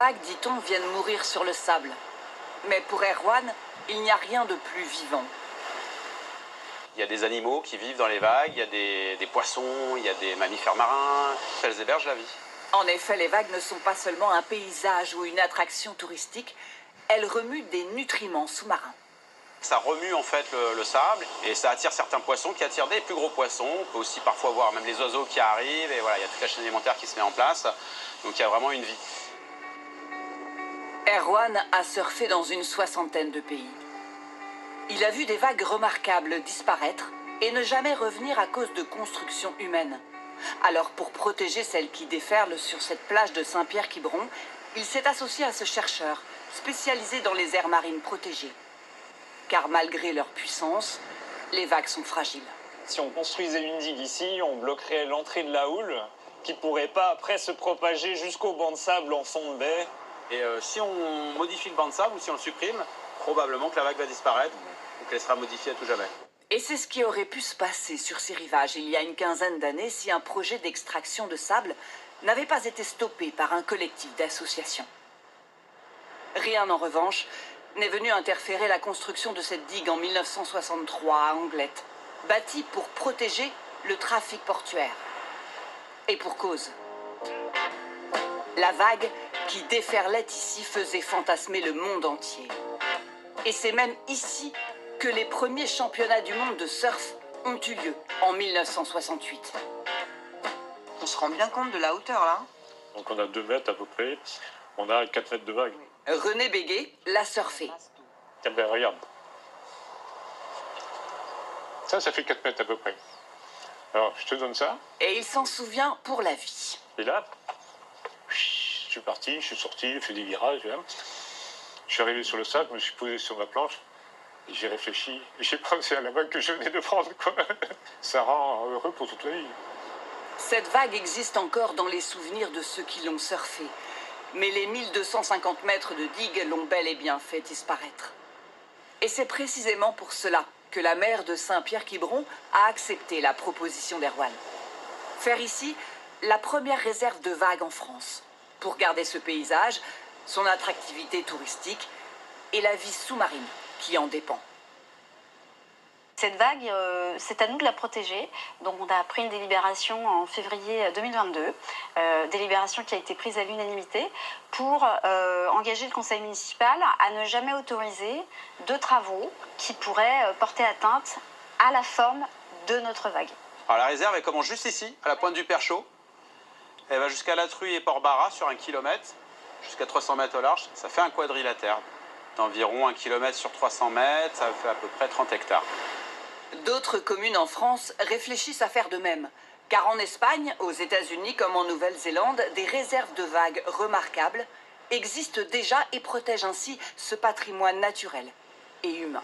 Vagues, dit-on, viennent mourir sur le sable. Mais pour Erwan, il n'y a rien de plus vivant. Il y a des animaux qui vivent dans les vagues, il y a des poissons, il y a des mammifères marins. Elles hébergent la vie. En effet, les vagues ne sont pas seulement un paysage ou une attraction touristique, elles remuent des nutriments sous-marins. Ça remue en fait le sable et ça attire certains poissons qui attirent des plus gros poissons. On peut aussi parfois voir même les oiseaux qui arrivent et voilà, il y a toute la chaîne alimentaire qui se met en place. Donc il y a vraiment une vie. Erwan a surfé dans une soixantaine de pays. Il a vu des vagues remarquables disparaître et ne jamais revenir à cause de constructions humaines. Alors pour protéger celles qui déferlent sur cette plage de Saint-Pierre-Quiberon, il s'est associé à ce chercheur spécialisé dans les aires marines protégées. Car malgré leur puissance, les vagues sont fragiles. Si on construisait une digue ici, on bloquerait l'entrée de la houle qui ne pourrait pas après se propager jusqu'au banc de sable en fond de baie. Et si on modifie le banc de sable ou si on le supprime, probablement que la vague va disparaître ou qu'elle sera modifiée à tout jamais. Et c'est ce qui aurait pu se passer sur ces rivages il y a une quinzaine d'années si un projet d'extraction de sable n'avait pas été stoppé par un collectif d'associations. Rien en revanche n'est venu interférer la construction de cette digue en 1963 à Anglette, bâtie pour protéger le trafic portuaire. Et pour cause. La vague qui déferlait ici faisait fantasmer le monde entier. Et c'est même ici que les premiers championnats du monde de surf ont eu lieu en 1968. On se rend bien compte de la hauteur là. Donc on a 2 mètres à peu près, on a 4 mètres de vague. René Béguet l'a surfé. Ah ben regarde. Ça fait 4 mètres à peu près. Alors je te donne ça. Et il s'en souvient pour la vie. Et là, je suis parti, je suis sorti, j'ai fait des virages. Là. Je suis arrivé sur le sable, je me suis posé sur ma planche. Et j'ai réfléchi, et j'ai pensé à la vague que je venais de prendre, quoi. Ça rend heureux pour toute la vie. Cette vague existe encore dans les souvenirs de ceux qui l'ont surfée. Mais les 1250 mètres de digue l'ont bel et bien fait disparaître. Et c'est précisément pour cela que la maire de Saint-Pierre-Quiberon a accepté la proposition d'Erwan. Faire ici la première réserve de vagues en France, pour garder ce paysage, son attractivité touristique et la vie sous-marine qui en dépend. Cette vague, c'est à nous de la protéger. Donc on a pris une délibération en février 2022, délibération qui a été prise à l'unanimité pour engager le conseil municipal à ne jamais autoriser de travaux qui pourraient porter atteinte à la forme de notre vague. Alors la réserve, elle commence juste ici, à la pointe du Perchaud. Elle va jusqu'à La Truie et Port-Barras sur 1 kilomètre, jusqu'à 300 mètres au large. Ça fait un quadrilatère d'environ 1 kilomètre sur 300 mètres, ça fait à peu près 30 hectares. D'autres communes en France réfléchissent à faire de même. Car en Espagne, aux États-Unis comme en Nouvelle-Zélande, des réserves de vagues remarquables existent déjà et protègent ainsi ce patrimoine naturel et humain.